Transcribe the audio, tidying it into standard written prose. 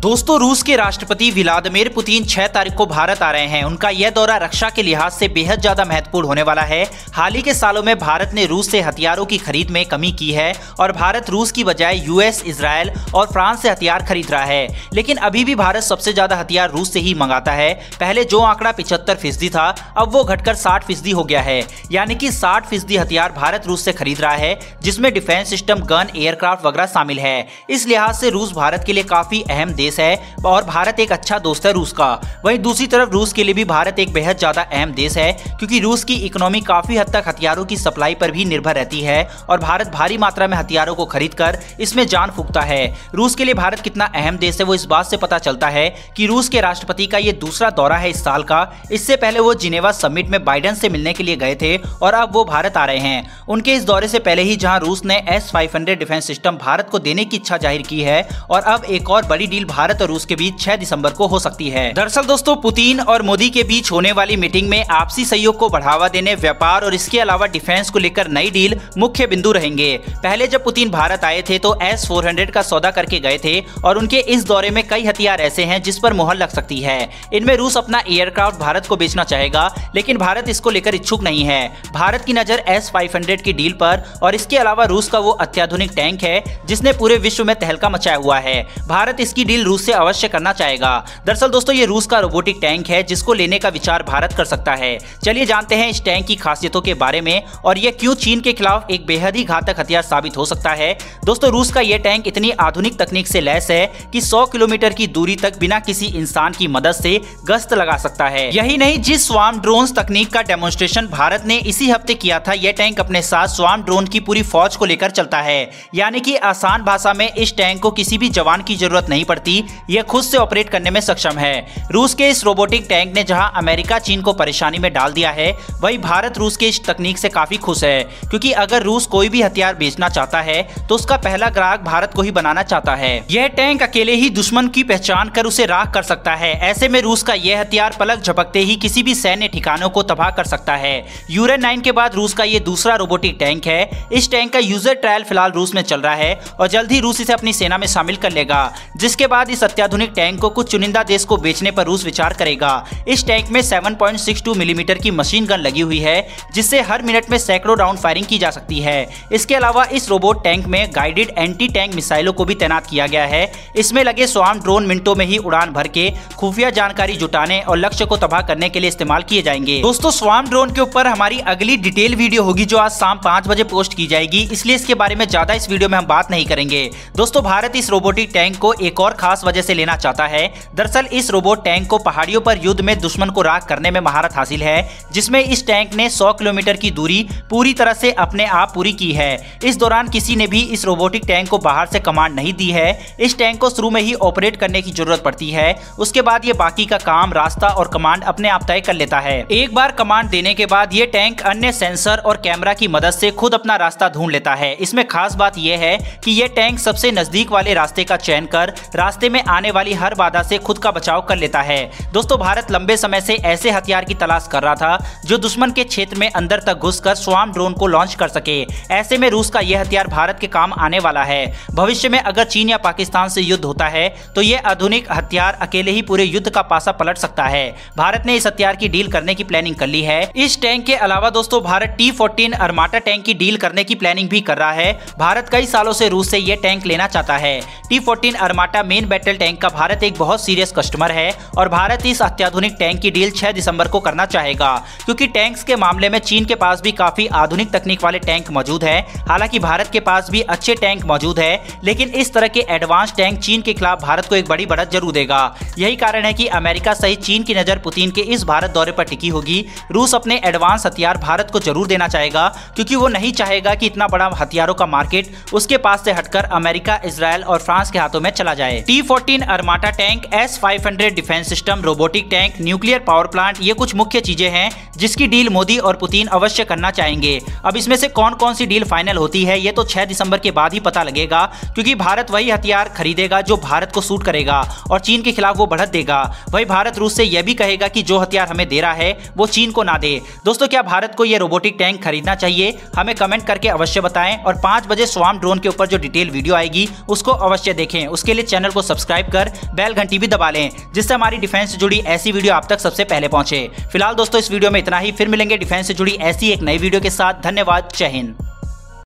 दोस्तों, रूस के राष्ट्रपति व्लादिमीर पुतिन 6 तारीख को भारत आ रहे हैं। उनका यह दौरा रक्षा के लिहाज से बेहद ज्यादा महत्वपूर्ण होने वाला है। हाल ही के सालों में भारत ने रूस से हथियारों की खरीद में कमी की है और भारत रूस की बजाय यूएस, इजराइल और फ्रांस से हथियार खरीद रहा है। लेकिन अभी भी भारत सबसे ज्यादा हथियार रूस से ही मंगाता है। पहले जो आंकड़ा 75% था, अब वो घटकर 60% हो गया है। यानी कि 60% हथियार भारत रूस से खरीद रहा है, जिसमें डिफेंस सिस्टम, गन, एयरक्राफ्ट वगैरह शामिल है। इस लिहाज से रूस भारत के लिए काफी अहम देश है और भारत एक अच्छा दोस्त है रूस का। वहीं दूसरी तरफ रूस के लिए भी भारत एक बेहद ज्यादा अहम देश है, क्योंकि रूस की इकोनॉमी काफी हद तक हथियारों की सप्लाई पर भी निर्भर रहती है और भारत भारी मात्रा में हथियारों को खरीदकर इसमें जान फूंकता है। रूस के लिए भारत कितना अहम देश है वो इस बात से पता चलता है कि रूस के राष्ट्रपति का ये दूसरा दौरा है इस साल का। इससे पहले वो जिनेवा समिट में बाइडेन से मिलने के लिए गए थे और अब वो भारत आ रहे हैं। उनके इस दौरे से पहले ही जहां रूस ने S-500 डिफेंस सिस्टम भारत को देने की इच्छा जाहिर की है और अब एक और बड़ी डील भारत और रूस के बीच 6 दिसंबर को हो सकती है। दरअसल दोस्तों, पुतिन और मोदी के बीच होने वाली मीटिंग में आपसी सहयोग को बढ़ावा देने, व्यापार और इसके अलावा डिफेंस को लेकर नई डील मुख्य बिंदु रहेंगे। पहले जब पुतिन भारत आए थे तो S-400 का सौदा करके गए थे और उनके इस दौरे में कई हथियार ऐसे हैं जिस पर मुहर लग सकती है। इनमें रूस अपना एयरक्राफ्ट भारत को बेचना चाहेगा, लेकिन भारत इसको लेकर इच्छुक नहीं है। भारत की नजर S-500 की डील पर और इसके अलावा रूस का वो अत्याधुनिक टैंक है जिसने पूरे विश्व में तहलका मचाया हुआ है। भारत इसकी डील रूस से अवश्य करना चाहेगा। दरअसल दोस्तों, ये रूस का रोबोटिक टैंक है जिसको लेने का विचार भारत कर सकता है। चलिए जानते हैं इस टैंक की खासियतों के बारे में और ये क्यों चीन के खिलाफ एक बेहद ही घातक हथियार साबित हो सकता है। दोस्तों, रूस का ये टैंक इतनी आधुनिक तकनीक से लैस है कि 100 किलोमीटर की दूरी तक बिना किसी इंसान की मदद से गश्त लगा सकता है। यही नहीं, जिस स्वार्म ड्रोन तकनीक का डेमोन्स्ट्रेशन भारत ने इसी हफ्ते किया था, यह टैंक अपने साथ स्वार्म ड्रोन की पूरी फौज को लेकर चलता है। यानी कि आसान भाषा में इस टैंक को किसी भी जवान की जरूरत नहीं पड़ती, यह खुद से ऑपरेट करने में सक्षम है। रूस के इस रोबोटिक टैंक ने जहां अमेरिका चीन को परेशानी में डाल दिया है, वहीं भारत रूस के इस तकनीक से काफी खुश है, क्योंकि अगर रूस कोई भी हथियार बेचना चाहता है तो उसका पहला ग्राहक भारत को ही बनाना चाहता है। यह टैंक अकेले ही दुश्मन की पहचान कर उसे राख कर सकता है। ऐसे में रूस का यह हथियार पलक झपकते ही किसी भी सैन्य ठिकानों को तबाह कर सकता है। यूरेन 9 के बाद रूस का यह दूसरा रोबोटिक टैंक है। इस टैंक का यूजर ट्रायल फिलहाल रूस में चल रहा है और जल्द ही रूस इसे अपनी सेना में शामिल कर लेगा, जिसके बाद इस अत्याधुनिक टैंक को कुछ चुनिंदा देश को बेचने पर रूस विचार करेगा। इस टैंक में 7.62 मिलीमीटर की मशीन गन लगी हुई है, जिससे हर मिनट में सैकड़ों राउंड फायरिंग की जा सकती है। इसके अलावा इस रोबोट टैंक में गाइडेड एंटी टैंक मिसाइलों को भी तैनात किया गया है। इसमें लगे स्वार्म ड्रोन मिनटों में ही उड़ान भर के खुफिया जानकारी जुटाने और लक्ष्य को तबाह करने के लिए इस्तेमाल किए जाएंगे। दोस्तों, स्वार्म ड्रोन के ऊपर हमारी अगली डिटेल वीडियो होगी जो आज शाम 5 बजे पोस्ट की जाएगी, इसलिए इसके बारे में ज्यादा इस वीडियो में हम बात नहीं करेंगे। दोस्तों, भारत इस रोबोटिक टैंक को एक और खास वजह से लेना चाहता है। दरअसल इस रोबोट टैंक को पहाड़ियों पर युद्ध में दुश्मन को राख करने में महारत हासिल है, जिसमें इस टैंक ने 100 किलोमीटर की दूरी पूरी तरह से अपने आप पूरी की है। इस दौरान किसी ने भी इस रोबोटिक टैंक को बाहर से कमांड नहीं दी है। इस टैंक को शुरू में ही ऑपरेट करने की जरूरत पड़ती है, उसके बाद ये बाकी का काम, रास्ता और कमांड अपने आप तय कर लेता है। एक बार कमांड देने के बाद ये टैंक अन्य सेंसर और कैमरा की मदद से खुद अपना रास्ता ढूंढ लेता है। इसमें खास बात यह है कि यह टैंक सबसे नजदीक वाले रास्ते का चयन कर रास्ते में आने वाली हर बाधा से खुद का बचाव कर लेता है। दोस्तों, भारत लंबे समय से ऐसे हथियार की तलाश कर रहा था जो दुश्मन के क्षेत्र में अंदर तक घुसकर स्वार्म ड्रोन को लॉन्च कर सके। ऐसे में रूस का यह हथियार भारत के काम आने वाला है। भविष्य में अगर चीन या पाकिस्तान से युद्ध होता है तो यह आधुनिक हथियार अकेले ही पूरे युद्ध का पासा पलट सकता है। भारत ने इस हथियार की डील करने की प्लानिंग कर ली है। इस टैंक के अलावा दोस्तों, भारत T-14 अर्माटा टैंक की डील करने की प्लानिंग भी कर रहा है। भारत कई सालों से रूस से यह टैंक लेना चाहता है। T-14 अर्माटा मेन बैटल टैंक का भारत एक बहुत सीरियस कस्टमर है और भारत इस अत्याधुनिक टैंक की डील 6 दिसंबर को करना चाहेगा, क्योंकि टैंक्स के मामले में चीन के पास भी काफी आधुनिक तकनीक वाले टैंक मौजूद है। हालांकि भारत के पास भी अच्छे टैंक मौजूद है, लेकिन इस तरह के एडवांस टैंक चीन के खिलाफ भारत को एक बड़ी बढ़त जरूर देगा। यही कारण है कि अमेरिका सहित चीन की नजर पुतिन के इस भारत दौरे पर टिकी होगी। रूस अपने एडवांस हथियार भारत को जरूर देना चाहेगा, क्योंकि वो नहीं चाहेगा कि इतना बड़ा हथियारों का मार्केट उसके पास से हटकर अमेरिका, इजराइल और फ्रांस के हाथों में चला जाए। T-14 Armata tank, S-500 defence system, robotic tank, nuclear power plant, ये कुछ मुख्य चीजें हैं जिसकी डील मोदी और पुतिन अवश्य करना चाहेंगे। अब इसमें से कौन कौन सी डील फाइनल होती है ये तो 6 दिसंबर के बाद ही पता लगेगा, क्योंकि भारत वही हथियार खरीदेगा जो भारत को सूट करेगा और चीन के खिलाफ वो बढ़त देगा। वही भारत रूस से यह भी कहेगा कि जो हथियार हमें दे रहा है वो चीन को ना दे। दोस्तों, क्या भारत को ये रोबोटिक टैंक खरीदना चाहिए? हमें कमेंट करके अवश्य बताएं और 5 बजे स्वार्म ड्रोन के ऊपर जो डिटेल वीडियो आएगी उसको अवश्य देखें। उसके लिए चैनल को सब्सक्राइब कर बेल घंटी भी दबा लें, जिससे हमारी डिफेंस से जुड़ी ऐसी वीडियो आप तक सबसे पहले पहुंचे। फिलहाल दोस्तों इस वीडियो में इतना ही, फिर मिलेंगे डिफेंस से जुड़ी ऐसी एक नई वीडियो के साथ। धन्यवाद, जय हिंद।